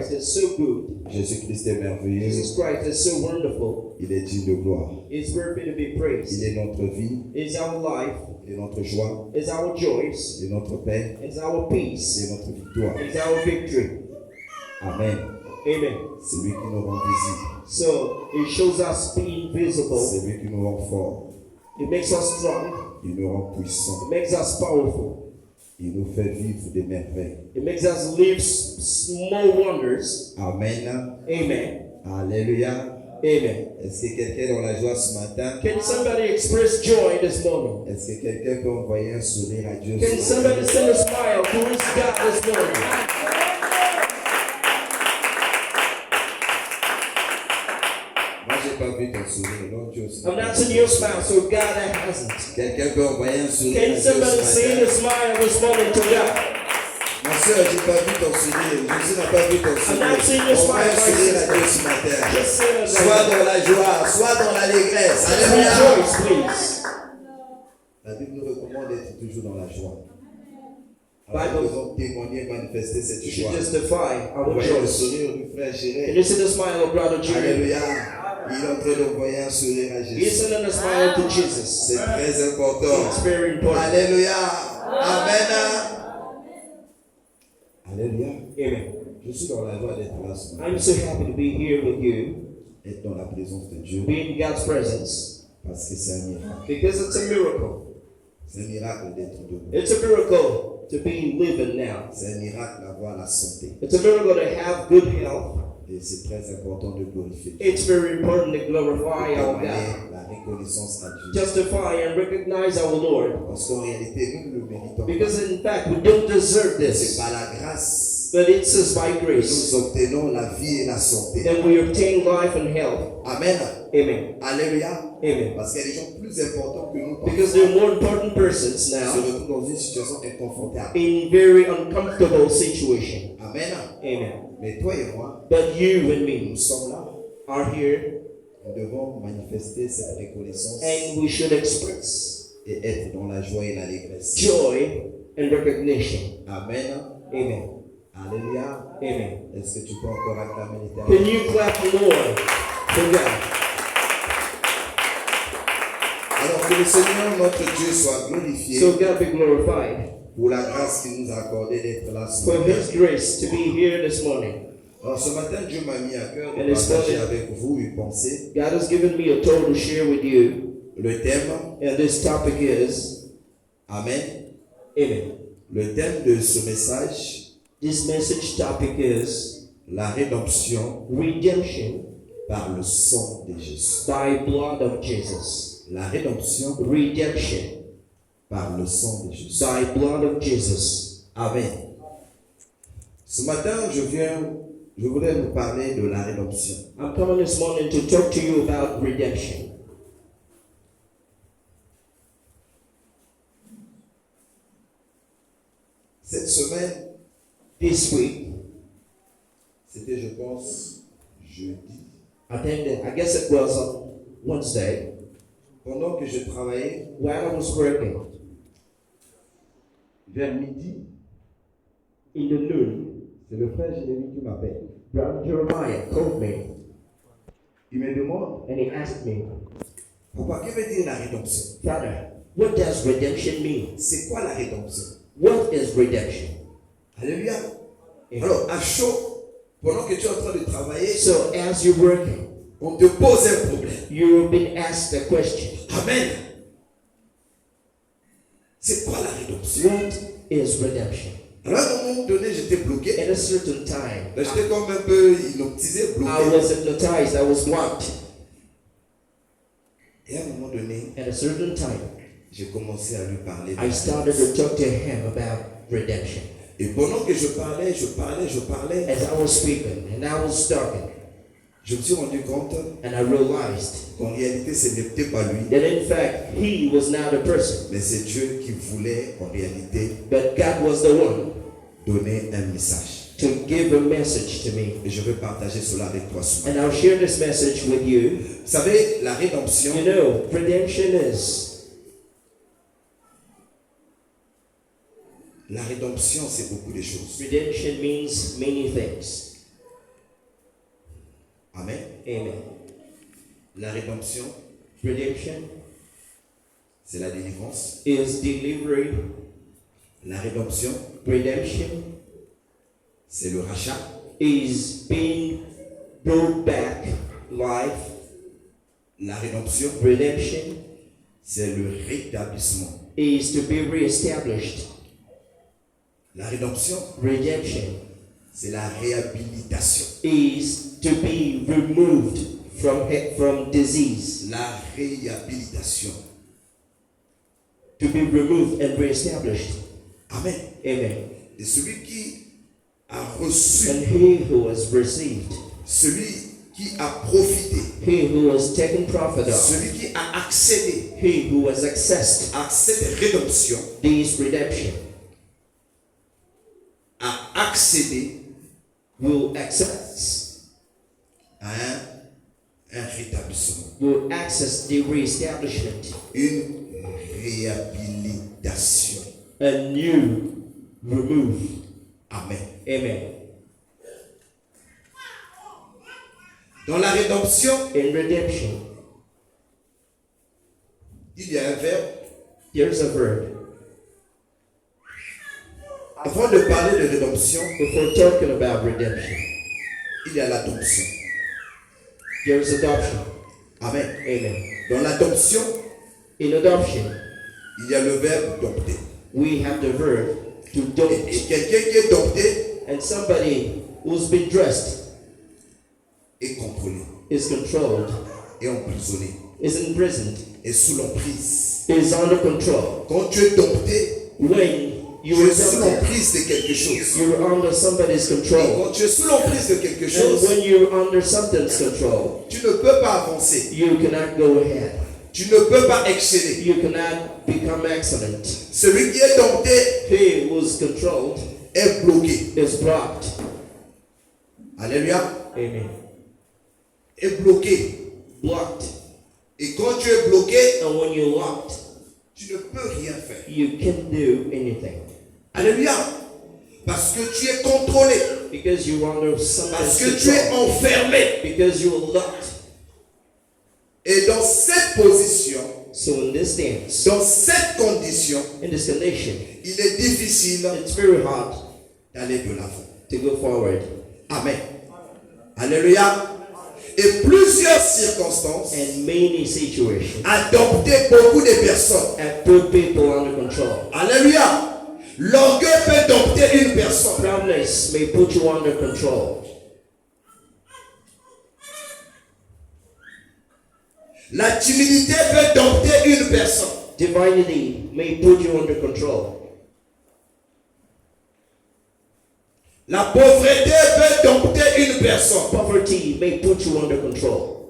Christ is so good. Jésus-Christ est merveilleux. Jesus Christ is so wonderful. Il est digne de gloire. He's worthy to be Il praised. est notre vie. It's our life. Il est notre joie. It's our joys. Il est notre paix. It's our Il peace. est notre victoire. It's our victory. Amen. Amen. C'est lui qui nous rend visibles. So it shows us being visible. C'est lui qui nous rend forts. It makes us strong. Il nous rend puissants. It makes us powerful. Il nous fait vivre des merveilles. It makes us live small wonders. Amen. Amen. Alléluia. Amen. Est-ce que quelqu'un est dans la joie ce matin? Can somebody express joy this morning? Est-ce que quelqu'un peut envoyer un sourire à Dieu? Can somebody send a smile to his God this morning? Moi, j'ai pas vu ton sourire. Non, Dieu aussi. I'm not seeing your smile, so God hasn't. Quelqu'un peut envoyer un sourire à Can Dieu somebody ce send a matin? smile this morning to God? Ma soeur, j'ai pas vu ton sourire. Jésus n'a pas vu ton sourire. not seeing your Envoie un smile, sourire my à Dieu ce matin. Just say it Soit like dans la joie, soit dans l'allégresse. Alléluia. rejoice, please. La Bible nous recommande d'être toujours dans la joie. Bible. Alors, nous devons témoigner, manifester cette You joie. should justify our Envoyer le joy. sourire du frère Can Gérard. you see the smile of brother Jerry? Alléluia. Il est en train d'envoyer un sourire à He's Jésus. sending a smile to Jesus. C'est très important. It's very important. Alléluia. Amen. Alléluia. Amen. Je suis dans la joie d'être là ce matin. I'm so happy to be here with you, Être dans la présence de Dieu. be in God's presence, Parce que c'est un miracle. because it's a miracle. C'est un miracle d'être debout. It's a miracle to be living now. C'est un miracle d'avoir la santé. It's a miracle to have good health. Et c'est très important de glorifier Dieu. It's very important to glorify our God, Témoigner la reconnaissance à Dieu. justify and recognize our Lord, Parce qu'en réalité, nous ne le méritons pas. because in fact we don't deserve C'est this, par la grâce but it's just by que grace nous obtenons la vie et la santé. that we obtain life and health. Amen. Amen. Alléluia. Amen. Parce qu'il y a des gens plus importants que nous Because there are more important persons se now retrouvent dans une situation inconfortable. in very uncomfortable situation. Amen. Amen. Mais toi et moi, But you and nous me sommes là. are here, Nous devons manifester cette reconnaissance and we should express et être dans la joie et l'allégresse. joy and recognition. Amen. Amen. Alléluia. Amen. Est-ce que tu peux encore acclamer Can l'Éternel? you clap more for God? Alors que le Seigneur notre Dieu soit glorifié So God be glorified pour la grâce qu'il nous a accordée d'être là ce for matin. His grace to be here this morning. Alors ce matin, Dieu m'a mis à cœur de And it's partager morning. avec vous une pensée. God has given me a tool to share with you, Le thème, and this topic is Amen. Amen. Le thème de ce message, This message topic is la rédemption redemption par le sang de Jésus. by blood of Jesus. La rédemption Redemption par le sang de Jésus. by blood of Jesus. Amen. Ce matin, je voudrais vous parler de la rédemption. I'm coming this morning to talk to you about redemption. Cette semaine, This week, c'était, je pense, jeudi. I guess it was on Wednesday, Pendant que je travaillais, while I was working vers midi, in the noon, c'est le frère Jérémie qui m'appelle. Brother Jeremiah called me Il me demande, and he asked me, Papa, que veut dire la rédemption? Father, what does redemption mean? C'est quoi la rédemption? What is redemption? Alléluia. Amen. Alors, à chaud, pendant que tu es en train de travailler, So as you're working, on te pose un problème. you've been asked a question. Amen. C'est quoi la rédemption? What is redemption? Alors, à un moment donné, j'étais bloqué. At a certain time, Là, j'étais comme un peu hypnotisé, I bloqué. was hypnotized, I was blocked. Et à un moment donné, At a certain time, j'ai commencé à lui parler. de I la started rédemption. to talk to him about redemption. Et pendant que je parlais, As I was speaking and I was talking, je me suis rendu compte and I realized qu'en réalité, ce n'était pas lui, that in fact he was not a person, mais c'est Dieu qui voulait en réalité but God was the one donner un message. to give a message to me. Et je vais partager cela avec toi ce matin. And I'll share this message with you. Vous savez, la rédemption, You know, redemption is, c'est beaucoup de choses. redemption means many things. Amen. Amen. La rédemption, Redemption c'est la délivrance. is delivery. La rédemption, Redemption c'est le rachat. is being brought back life. La rédemption, Redemption c'est le rétablissement. is to be reestablished. La rédemption, Redemption c'est la réhabilitation. is to be removed from disease. La réhabilitation. To be removed and reestablished. Amen. Amen. Et celui qui a reçu, And he who has received, celui qui a profité, he who has taken profit of, celui qui a accédé he who has accessed à cette rédemption, this redemption, a accédé will access à un rétablissement, will access the reestablishment, une réhabilitation. a new remove. Amen. Amen. Dans la rédemption, In redemption, il y a un verbe. there's a verb. Avant de parler de rédemption, Before talking about redemption, il y a l'adoption. there's adoption. Amen. Amen. Dans l'adoption, In adoption, il y a le verbe dompter. we have the verb to Et dote. quelqu'un qui est dompté And somebody who's been dressed, est contrôlé, is controlled, est emprisonné, is imprisoned, est sous l'emprise. is under control. Quand tu es dompté, When tu you are es sous dompted, l'emprise de quelque chose. you're under somebody's Et control. quand tu es sous l'emprise de quelque And chose, when you're under something's control, tu ne peux pas avancer. you cannot go ahead. Tu ne peux pas exceller. You cannot become excellent. Celui qui est dompté He who's controlled est bloqué. is blocked. Alléluia. Amen. Est bloqué. Blocked. Et quand tu es bloqué, And when you're locked, tu ne peux rien faire. you can't do anything. Alléluia. Parce que tu es contrôlé. Because you're under Parce somebody's que tu es control. enfermé. Because you're locked. Et dans cette position, So in this stance, dans cette condition, in this condition, il est difficile it's very hard d'aller de l'avant. to go forward. Amen. Alléluia. Et plusieurs circonstances And many situations adopté beaucoup de personnes. have put people under control. Alléluia. L'orgueil peut dompter une personne. Proudness may put you under control. La timidité peut dompter une personne. Divinity may put you under control. La pauvreté peut dompter une personne. Poverty may put you under control.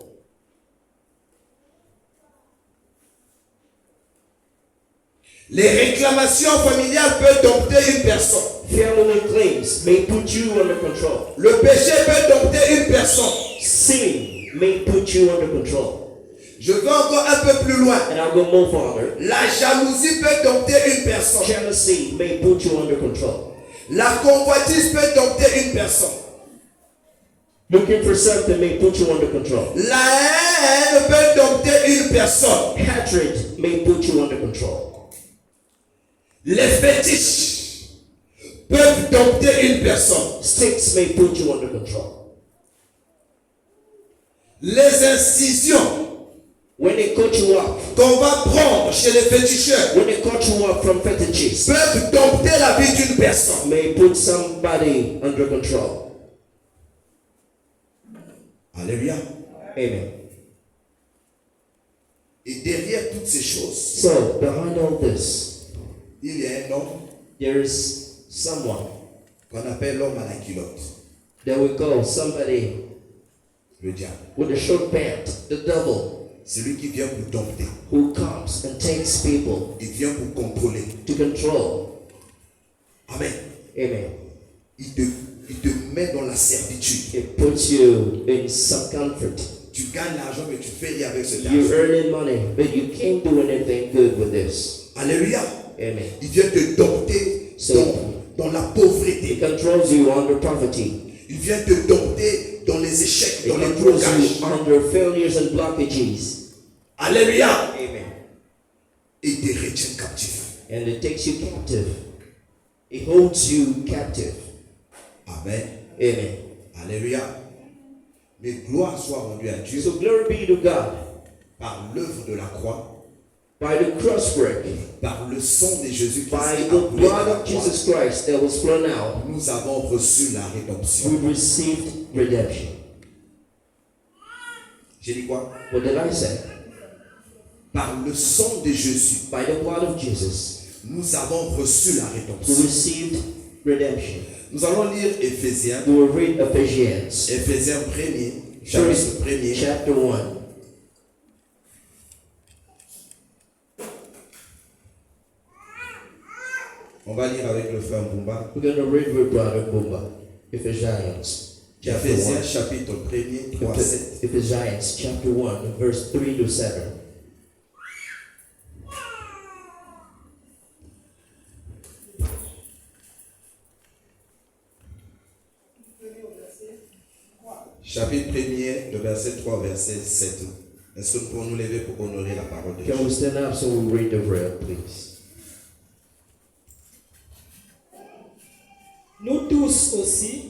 Les réclamations familiales peuvent dompter une personne. Family claims may put you under control. Le péché peut dompter une personne. Sin may put you under control. Je vais encore un peu plus loin. And I'll go more farther. La jalousie peut dompter une personne. Jealousy may put you under control. La convoitise peut dompter une personne. Looking for something may put you under control. La haine peut dompter une personne. Hatred may put you under control. Les fétiches peuvent dompter une personne. Sticks may put you under control. Les incisions When they cut you up, qu'on va prendre chez les féticheurs when they cut you up from fetishes, peuvent dompter la vie d'une personne. may put somebody under control. Alléluia. Amen. Et derrière toutes ces choses, So, behind all this, il y a un homme there is someone qu'on appelle l'homme à la culotte, that we call somebody le diable. with a short pant, the devil, Celui qui vient pour dompter. who comes and takes people Il vient pour contrôler. to control. Amen. Amen. Il te met dans la servitude. It puts you in some comfort. Tu gagnes l'argent, mais tu fais rien avec cet You're argent. earning money, but you can't do anything good with this. Alléluia. Amen. Il vient te dompter So, dans la pauvreté. it controls you under poverty. Il vient te dompter dans les échecs, It dans les controls blocages. you under failures and blockages. Alléluia. Amen. Il te retient captif. And it takes you captive. It holds you captive. Amen. Amen. Alléluia. Mais gloire soit rendue à Dieu So glory be to God. par l'œuvre de la croix, By the crosswork, par le sang de Jésus-Christ by qui a the coulé à blood la of croix, Jesus Christ that was flowed out, nous avons reçu la rédemption. we received redemption. J'ai dit quoi? What did I say? Par le sang de Jésus, By the blood of Jesus, nous avons reçu la we rédemption. received redemption. Nous allons lire Éphésiens, We will read Ephesians, Éphésiens 1er, chapitre 1er. chapter 1. On va lire avec le frère Mbumba. We're going to read with Brother Bumba. Ephesians, chapter Éphésiens 1. chapitre 1er, 3 à 7. Ephesians, chapter 1, verse 3 to 7. Chapitre 1er, le verset 3 au verset 7. Est-ce que nous pouvons nous lever pour honorer la parole de Can we Dieu? stand up so we read the word, please? Nous tous aussi,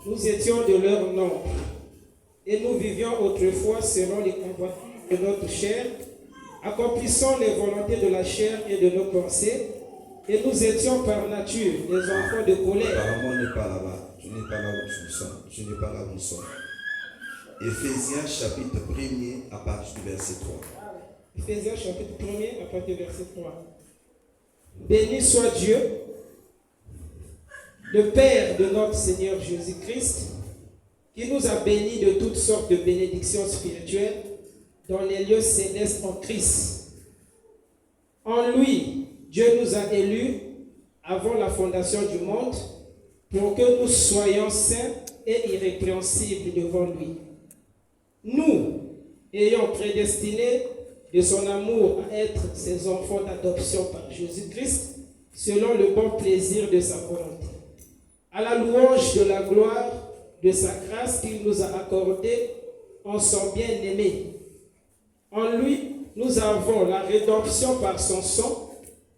nous étions de leur nombre, et nous vivions autrefois selon les convoitises de notre chair, accomplissant les volontés de la chair et de nos pensées, et nous étions par nature des enfants de colère. Apparemment, on n'est pas là-bas. Tu n'es pas là où tu sens. Tu n'es pas là où nous sommes. Éphésiens chapitre 1er à partir du verset 3. Éphésiens chapitre 1er à partir du verset 3. Béni soit Dieu, le Père de notre Seigneur Jésus-Christ, qui nous a bénis de toutes sortes de bénédictions spirituelles dans les lieux célestes en Christ. En lui, Dieu nous a élus avant la fondation du monde pour que nous soyons saints et irrépréhensibles devant lui. Nous, ayant prédestiné de son amour à être ses enfants d'adoption par Jésus-Christ, selon le bon plaisir de sa volonté, à la louange de la gloire de sa grâce qu'il nous a accordée en son bien-aimé. En lui, nous avons la rédemption par son sang,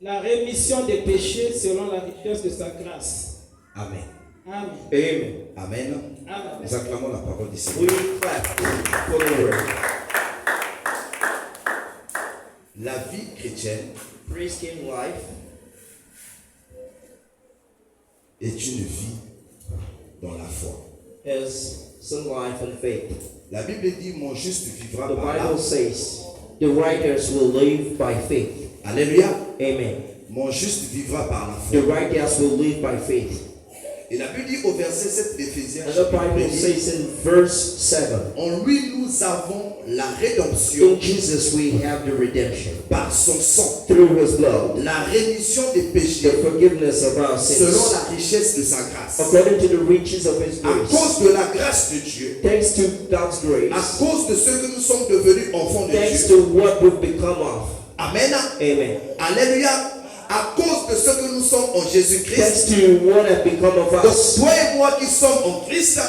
la rémission des péchés selon la richesse de sa grâce. Amen. Amen. Amen. Amen. Amen. Nous acclamons la parole du We Seigneur. clap for the word. La vie chrétienne Christian life est une vie dans la foi. is some life and faith. La Bible dit, mon juste vivra The par la Bible says the righteous will live by faith. Alléluia. Amen. Mon juste vivra par la The foi. righteous will live by faith. Et la Bible dit au verset 7 d'Éphésiens, And the chapitre Bible 1er, says in verse 7, en lui nous avons la rédemption in Jesus we have the redemption par son sang, through his blood, la rémission des the péchés forgiveness of our selon sins, la richesse de sa grâce. according to the riches of his À grace. cause de la grâce de Dieu, Thanks to God's à grace, cause de ce que nous sommes devenus enfants de thanks Dieu. to what we've become of. Amen. Amen. Alléluia. À cause de ce que nous sommes en Jésus-Christ. Thanks to what have become of Donc us, toi et moi qui sommes en Christ,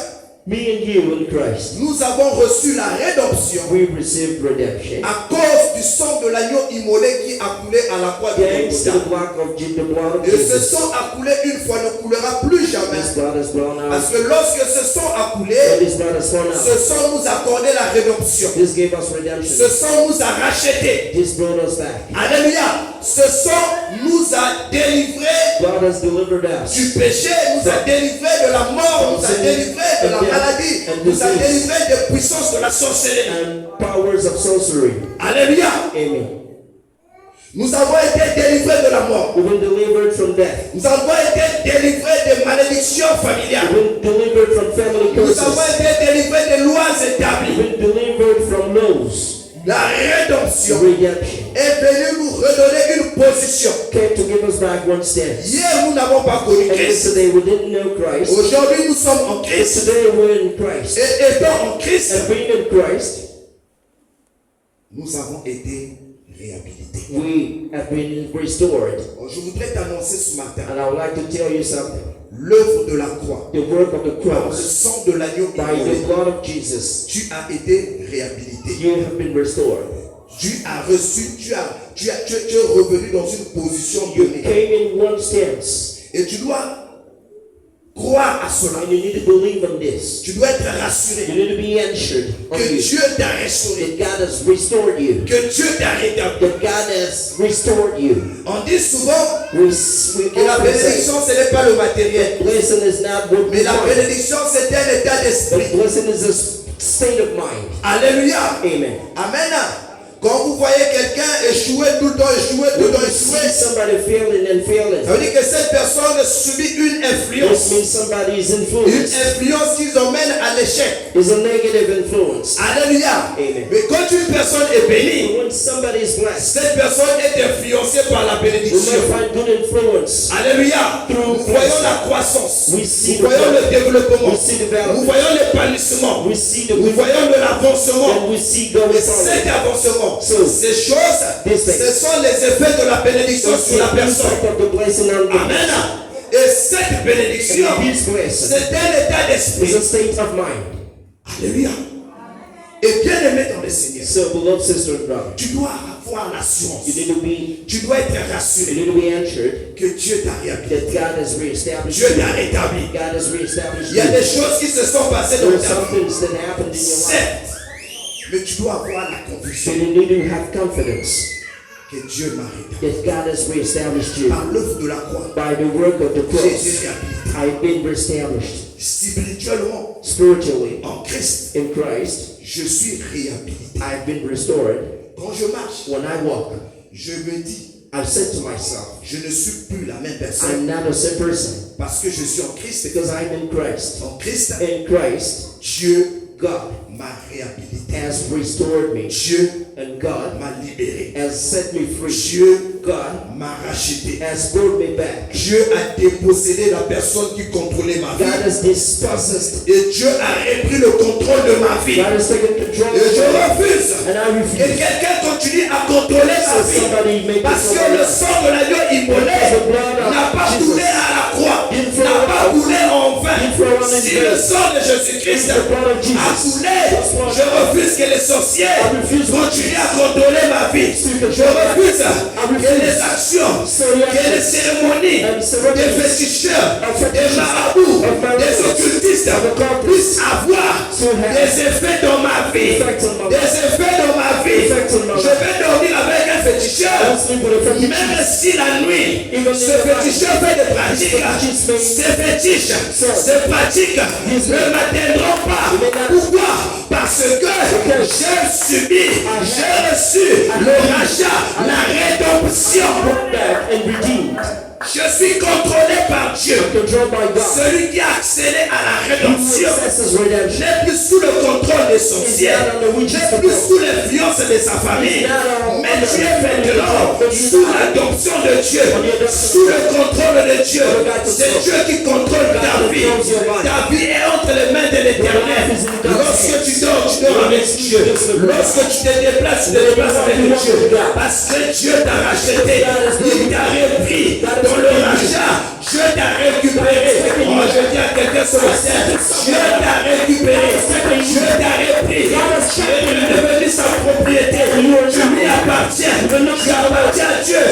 me and you in Christ, nous avons reçu la rédemption we received redemption. à cause du sang de l'agneau immolé qui a coulé à la croix de Thanks to the Golgotha. blood of Et ce Jesus. sang a coulé une fois, ne coulera plus jamais. This blood has blown Parce out. que lorsque ce sang a When coulé, this blood has flown ce out, sang nous accordait la rédemption. this gave us Ce redemption. sang nous a rachetés. This brought us back. Alléluia. Ce sang nous a délivrés God has delivered us du péché, nous a délivrés de la mort, nous a délivrés de la maladie, nous a délivrés des puissances de la sorcellerie. and powers of sorcery. Alléluia. Amen. Nous avons été délivrés de la mort. We've been delivered from death. Nous avons été délivrés des malédictions familiales. We've been delivered from family Nous avons curses. été délivrés des lois We've établies. been delivered from laws. La rédemption Redemption est venue nous redonner une position. came to give us back one stance. Hier, nous n'avons pas connu And Christ. yesterday we didn't know Christ. Aujourd'hui, nous sommes en But Christ. today we're in Christ. Et étant en Christ, And being in Christ, nous avons été réhabilités. we have been restored. Je voudrais t'annoncer ce matin, And I would like to tell you something. l'œuvre de la croix, the work of the par le cross, sang de l'agneau by the immolé, blood of Jesus, tu as été réhabilité. you have been restored. Tu as reçu, tu es revenu dans une position You donnée. came in one stance, Et tu dois croire à cela. and you need to believe in this. Tu dois être You rassuré need to be assured of que you, Dieu t'a restauré, that God has restored you, que Dieu t'a rétabli. that God has restored you. On dit souvent We que la often say, bénédiction, ce n'est pas le matériel, blessing is not what mais we la want. bénédiction, c'est un état The d'esprit. blessing is a state of mind. Alléluia. Amen. Amen. Quand vous voyez quelqu'un échouer tout le temps, échouer tout le temps, When you see échouer, somebody failing and failing, ça veut dire que cette personne subit une this influence. means somebody is Une influenced. influence qui emmène à l'échec. Is a negative influence. Alléluia. Amen. Mais quand une personne est bénie, But when somebody is blessed, cette personne est influencée par la we bénédiction. might find good influence. Alléluia. Nous voyons la croissance. We see Nous voyons le développement. We see development. Nous voyons l'épanouissement. We see the Nous voyons de l'avancement. and we see going Et forward. cet avancement, So, ces choses, ce sont les effets de la bénédiction So sur la the personne. impact of the blessing on the Amen. Et cette bénédiction, and this blessing c'est un état d'esprit. is a state of mind. Alléluia. Et bien aimé dans le Seigneur, So, beloved sister and brother, tu dois avoir l'assurance. you need to be, Tu dois être you rassuré need to be assured que Dieu t'a réhabilité. that God has reestablished Dieu you. t'a rétabli. God has reestablished Il y a you. des choses qui se sont passées There dans are ta some vie. things that happened in your life. Certes, mais tu dois avoir la So conviction you need to have confidence que Dieu m'a rétabli. that God has reestablished you. Par l'œuvre de la croix, By the work of the j'ai cross, été réhabilité. I've been reestablished. Spirituellement, Spiritually, en Christ, in Christ, je suis réhabilité. I've been restored. Quand je marche, When I walk, je me dis, I've said to myself, je ne suis plus la même personne I'm not the same person parce que je suis en Christ. because I'm in Christ. En Christ, In Christ, Dieu God m'a réhabilité. has restored me, Dieu and God m'a libéré. has set me free. Dieu God m'a racheté. has brought me back. Dieu a dépossédé la personne qui contrôlait ma God vie. has dispossessed. Et Dieu a repris le contrôle de ma vie. God has taken control Et je of me, refuse and I que refuse. quelqu'un continue à contrôler ma So vie. somebody make Parce this que over. le sang de l'agneau immolé n'a pas coulé à la croix, n'a pas coulé en vain. Si le sang de Jésus-Christ a coulé, je refuse que les sorciers continuent à contrôler ma vie. Je refuse que les actions, que les cérémonies des féticheurs, des marabouts, des occultistes puissent avoir des effets dans ma vie. Des effets dans ma vie. Je vais dormir avec un féticheur. Même si la nuit, ce féticheur fait des pratiques, ces fétiches, ces pratiques ne m'atteindront pas. Pourquoi? Parce que j'ai subi, j'ai reçu le rachat, la rédemption. And redeemed. Je suis contrôlé par Dieu. Controlled by God. Celui qui a accédé à la rédemption Accesses redemption. n'est plus sous le contrôle des sorcières, n'est plus sous l'influence de sa famille, mais tu es maintenant sous l'adoption de Dieu, sous le contrôle de Dieu. C'est Dieu qui contrôle ta vie. Ta vie est entre les mains de l'Éternel. Lorsque tu dors avec Dieu. Lorsque tu te déplaces avec Dieu. Parce que Dieu t'a racheté, il t'a repris dans le rachat. Dieu t'a récupéré. Oh, je dis à quelqu'un ce matin, Dieu t'a récupéré. Dieu t'a repris. Tu es devenu sa propriété. Tu lui appartiens. Tu appartiens à Dieu.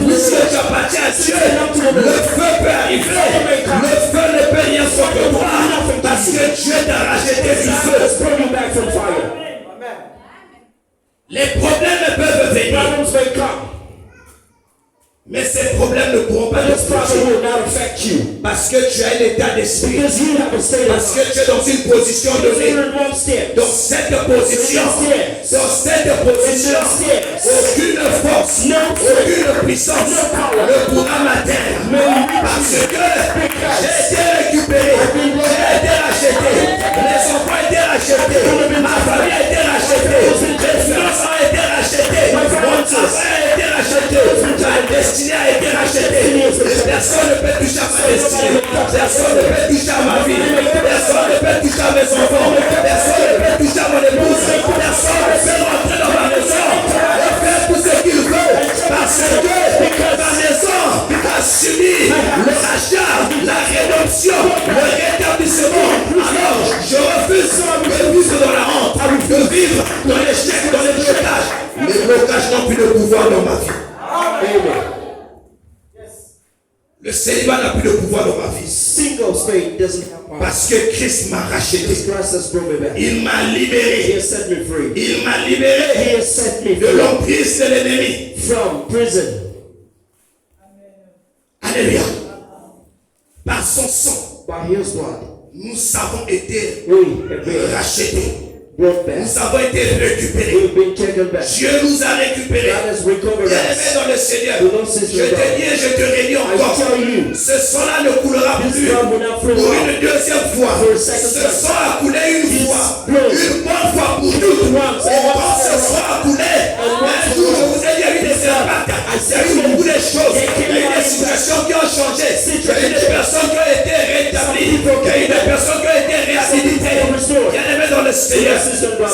Puisque tu appartiens à Dieu, le feu peut arriver. Le feu ne peut rien contre toi. Parce que Dieu t'a racheté du feu. Les problèmes peuvent venir. Mais ces problèmes ne pourront pas te toucher. Parce que tu as un état d'esprit. Parce que tu es dans une position donnée. Dans cette position, aucune force, aucune puissance ne pourra m'atteindre. Parce que j'ai été récupéré, j'ai été racheté, les enfants ont été rachetés, ma famille a été rachetée, les finances ont été rachetées, mon travail a été racheté, ma destinée a été rachetée. Personne ne peut toucher à ma destinée, personne ne peut toucher à ma vie, personne ne peut toucher à mes enfants, personne ne peut toucher à mon épouse, personne ne peut rentrer dans ma maison et faire tout ce qu'il veut, parce que ma maison a subi le rachat, la rédemption. vivre dans l'échec, dans les blocages. Les blocages n'ont plus de pouvoir dans ma vie. Amen. Le célibat n'a plus de pouvoir dans ma vie. Single state doesn't have power. Parce que Christ m'a racheté. Jesus Christ has brought me back. Il m'a He libéré. has set me free. Il m'a He libéré has set me de free l'emprise de l'ennemi. from prison. Alléluia. Par son sang, By his blood, nous avons été we have been rachetés. brought back. Nous avons été récupérés. We've been taken back. Dieu nous a récupérés. God has recovered Bien-aimé us. dans le Seigneur, We don't sit je te dis et je te redis I encore, tell you, ce sang-là ne coulera this plus blood will not flow pour out. une deuxième fois. For a second Ce time. sang a coulé une fois, blood. une bonne fois pour toutes. once, Et and quand once ce for sang a coulé, once un for jour, all. je vous ai dit, il y a eu des impacts, il y a eu beaucoup de choses, il y a eu des situations qui ont changé, il y a eu des personnes qui ont été rétablies, il y a eu des personnes qui ont été réhabilitées. Bien-aimé dans le Seigneur,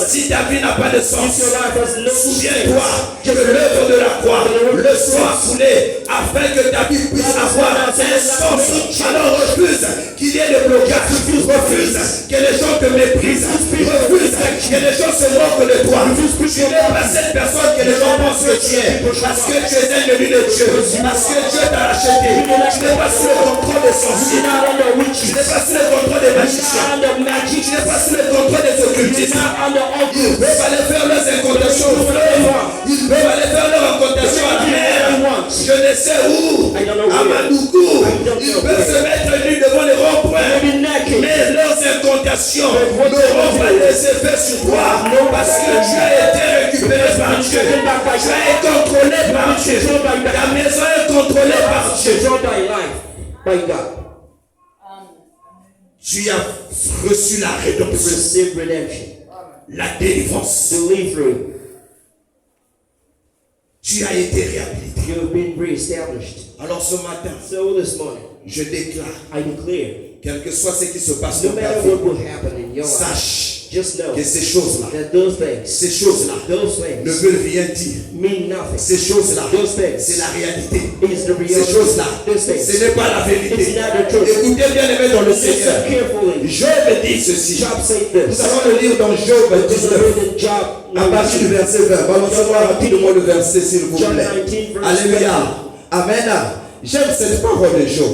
si ta vie n'a pas de sens, If your life has no souviens-toi que l'œuvre de la croix, le sang a coulé afin que ta vie puisse avoir un sens. Alors refuse qu'il y ait de blocage, refuse que les gens te méprisent, refuse que les gens se moquent de toi. Tu n'es pas cette personne que les gens pensent que tu es, parce que tu es un élu de Dieu, parce que Dieu t'a racheté. Tu n'es pas sous le contrôle des sorciers, tu n'es pas sous le contrôle des magiciens, tu n'es pas sous le contrôle des occultistes. Ils peuvent aller faire leurs incantations au fleuve, ils peuvent aller faire leurs incantations à la mer, je ne sais où, à Manoukou, ils peuvent se mettre nus devant les ronds-points, mais leurs incantations n'auront pas des effets sur toi, parce que tu as été récupéré par Dieu, tu as été contrôlé par Dieu, ta maison est contrôlée par Dieu. Control thy life by God. Tu as reçu la rédemption, Receive redemption. la délivrance, Delivery. tu as été réhabilité. You have been reestablished. Alors ce matin, So this morning, je déclare, I declare, quel que soit ce qui se passe no dans ta matter vie, what will happen in your life, sache just know que ces choses-là, that those things ne things veulent rien dire. mean nothing. Ces choses-là, Those things c'est la réalité. is the Ces reality. choses-là, Those ce things n'est pas la vérité. it's not the truth. Écoutez bien, aimé dans le Listen Seigneur. carefully. Job dit ceci. Job said Nous this. allons le lire dans Job This is 19. written in Job À partir du 19. verset 20. Balancez-moi rapidement le verset, s'il vous John plaît. 19, verse Alléluia. Amen. J'aime cette parole de Job.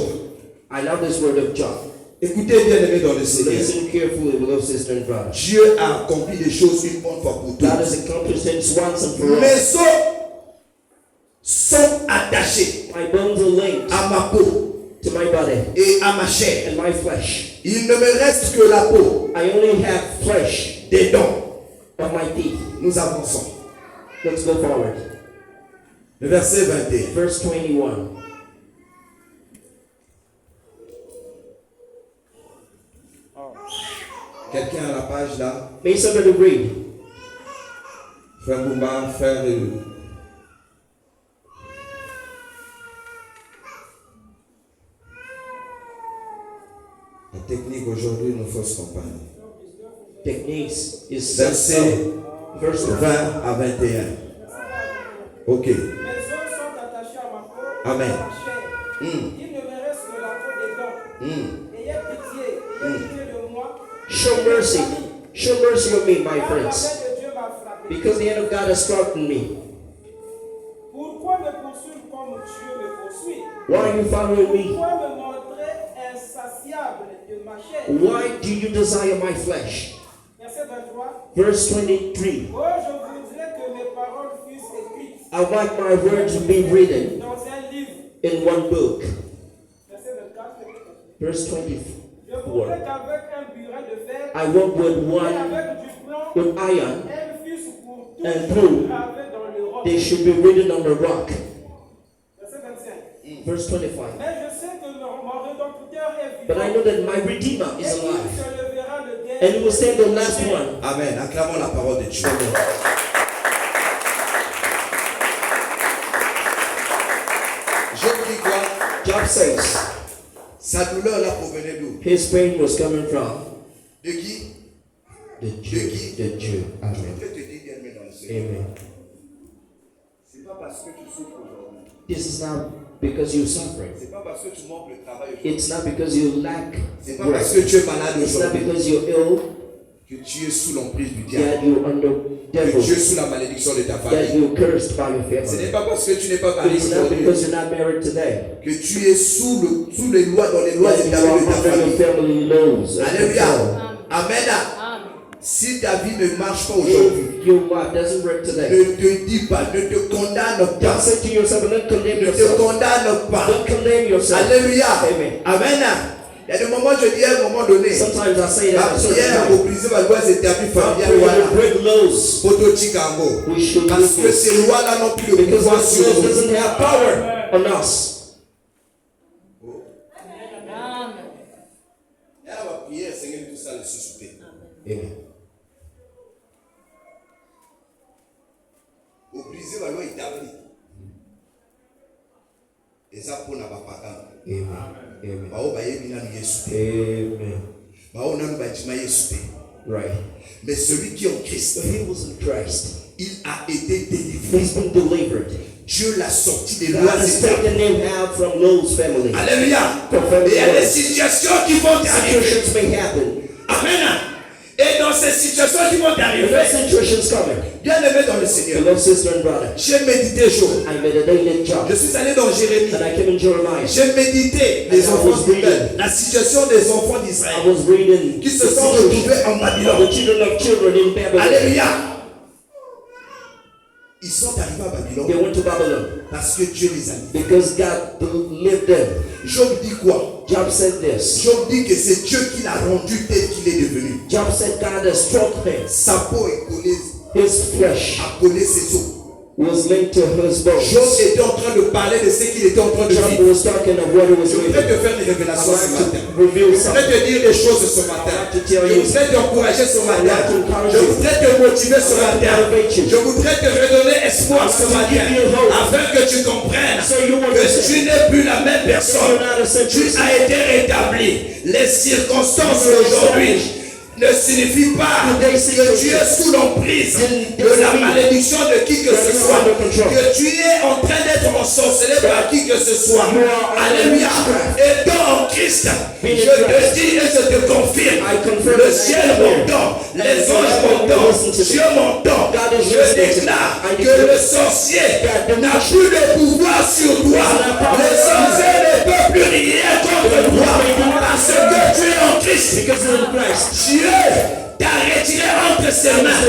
I love this word of Job. Écoutez bien, aimé dans le Seigneur. Listen carefully, beloved sister and brother. Dieu a accompli des choses une bonne fois pour toutes. God has accomplished things once and for all. Mes os sont attachés My bones are linked à ma peau to my body et à ma chair. and my flesh. Il ne me reste que la peau, I only have flesh des dents. of my teeth. Nous avançons. Let's go forward. Le verset 21. Verse 21. Quelqu'un à la page là? May somebody read. Frère Boumba, frère. La technique aujourd'hui nous fausse compagnie. Techniques is Verset verse 20 à 21. Ok. Mes os sont attachés à ma peau, Amen. à ma chair. Il ne me reste que la peau des dents. Ayez pitié de moi. show mercy. Show mercy on me, my Car la friends. main de Dieu m'a frappé. Because the hand of God has struck me. Pourquoi me poursuivre comme Dieu me poursuit? Why are you following me? Pourquoi me montrer insatiable de ma chair? Why do you desire my flesh? Verset 23. Verse 23. Oh, je voudrais que mes paroles fussent écrites I like my words to be written dans un livre. in one book. Verset 24. Verse Je voudrais 24. qu'avec un burin de fer I want with et one, avec du plomb, with iron, elles fussent pour and toujours through, gravées dans le roc. they should be written on the rock. Verset 25. Verse 25. Mais je sais que mon rédempteur est But I vivant. know that my Redeemer Et is qu'il alive. se lèvera le And dernier. he will say the last one. Amen. Acclamons la parole de Dieu. Job dit quoi? Job says Sa douleur là provenait d'où? his pain was coming from De qui? the Jew. The Jew. Je Amen. te dis bien, mais dans le Seigneur. Amen. C'est pas parce que tu souffres aujourd'hui. This is not because you're suffering. C'est pas parce que tu manques le travail aujourd'hui. It's not because you lack C'est pas parce work. que tu es malade It's not aujourd'hui. because you're ill. que tu es sous l'emprise du diable, that you're under que devil, tu es sous la malédiction de ta that famille. you're cursed by your Ce n'est family. pas parce que tu n'es pas marié It's not aujourd'hui because you're not married today que tu es sous les lois, dans les lois that you are établies de ta under your famille. family laws. Alléluia. Amen. Si ta vie ne marche pas aujourd'hui, If your wife doesn't work today, ne te dis pas, ne te condamne don't pas, say to yourself, don't condemn ne te yourself. condamne pas. Don't condemn yourself. Alléluia. Amen. Amen. Il y a des moments, je dis à un moment donné, Sometimes I say la that at a certain prière a time. obligé ma loi établie Our familiale, prayer voilà. will break laws. Poto Chicago. We should Parce do que this. ces lois-là n'ont plus de Because pouvoir this sur law nous. doesn't have power on us. Et à ma prière, Seigneur, tout ça le susciter. Amen. Obliger ma loi établie. Et ça pour n'a pas parlé. Amen. Amen. Bao ba yebi na Yesu. Amen. Bao na ba jima Yesu. Right. Mais celui qui est en Christ, So he was in Christ. il a été délivré. He's been delivered. Dieu l'a sorti des God lois has établies. taken him out from Lot's family. Alléluia. Et il y a des situations qui vont t'arriver. Situations may happen. Amen. Et dans ces situations qui vont When t'arriver, that situation's coming, bien aimé dans le Seigneur, beloved sister and brother, j'ai médité jour. I meditated in John, Je suis allé dans Jérémie. and I came in Jeremiah. J'ai médité les enfants d'Israël, la situation des enfants d'Israël I was reading qui the se sont situation retrouvés en of the Babylone. children of children in Babylon. Alléluia. Ils sont arrivés à They Babylone went to Babylon parce que Dieu les a mis. because God delivered them. Job dit quoi? Job said this. Job dit que c'est Dieu qui l'a rendu tel qu'il est devenu. Job said God has struck him. Sa peau est collée, His flesh a collé ses os. was linked to his bones. Job était en train de parler de ce qu'il était en train de Job vivre. was talking of what he was Je voudrais reading. te faire des révélations ce matin. Reveal Je voudrais something. te dire des choses ce matin. Je voudrais t'encourager ce matin. Je voudrais te motiver ce matin. Je voudrais te redonner espoir ce matin. Afin que tu comprennes que tu n'es plus la même personne. Tu as été rétabli. Les circonstances d'aujourd'hui ne signifie pas que tu es sous l'emprise de la malédiction de qui que ce soit, que tu es en train d'être ensorcelé par qui que ce soit. Alléluia. Et dans Christ, je te dis et je te confirme, le ciel m'entend, les anges m'entendent, Dieu m'entend. Je déclare que le sorcier n'a plus de pouvoir sur toi. Les sorciers ne peuvent plus rien contre toi parce que tu es en Christ. Dieu t'a retiré entre ses mains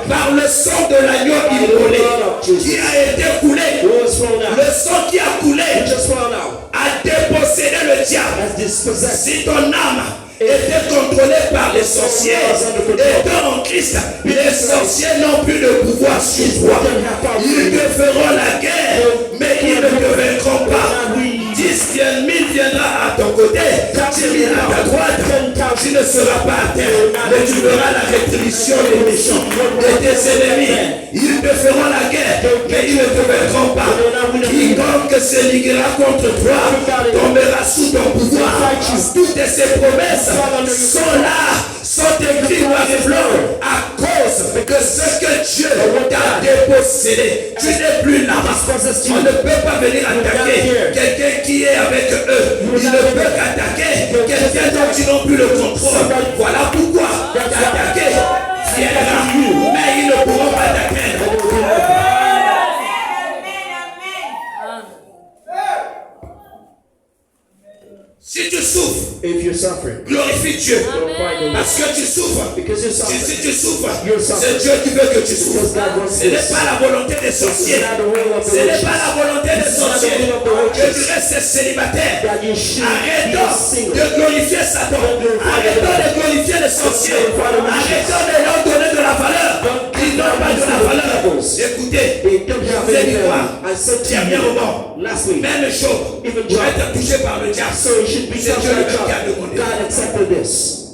par le sang de l'agneau immolé qui a été coulé. Le sang qui a coulé a dépossédé le diable. Si ton âme était contrôlée par les sorciers, étant en Christ, les sorciers n'ont plus de pouvoir sur toi. Ils te feront la guerre, mais ils ne te vaincront pas. 10 000 viendra à ton côté, 10 000 à ta droite, tu ne seras pas à terre, mais tu verras la rétribution des méchants, de tes ennemis. Ils te feront la guerre, mais ils ne te vaincront pas. Quiconque se liguera contre toi tombera sous ton pouvoir. Toutes ces promesses sont là, sont écrites par les blancs à cause de ce que Dieu t'a dépossédé. Tu n'es plus là. On ne peut pas venir attaquer quelqu'un qui est avec eux. Il ne peut qu'attaquer quelqu'un dont ils n'ont plus le contrôle. Voilà pourquoi t'attaquer viendra, mais ils ne pourront pas t'atteindre. Si tu souffres, If you're suffering, glorifie Dieu. glorify the Lord. Parce que tu souffres. Because you're Si suffering. tu souffres, You're suffering. c'est Dieu qui veut que tu Because souffres. God wants Ce n'est this. pas la volonté des sorciers. It's not the will of Ce the n'est witches. pas la volonté des sorciers que tu restes célibataire. That you should be Arrêtons single. de glorifier Satan. Arrêtons de glorifier les sorciers. Arrêtons de leur donner de la valeur. Ils n'ont pas de la valeur. Écoutez, They don't je have vous ai dit any quoi? value. I said to Dernier you moment, last week. même chose, Even pour Job. être touché par le diable. So it should be C'est Dieu something le qui a like demandé. God accepted this.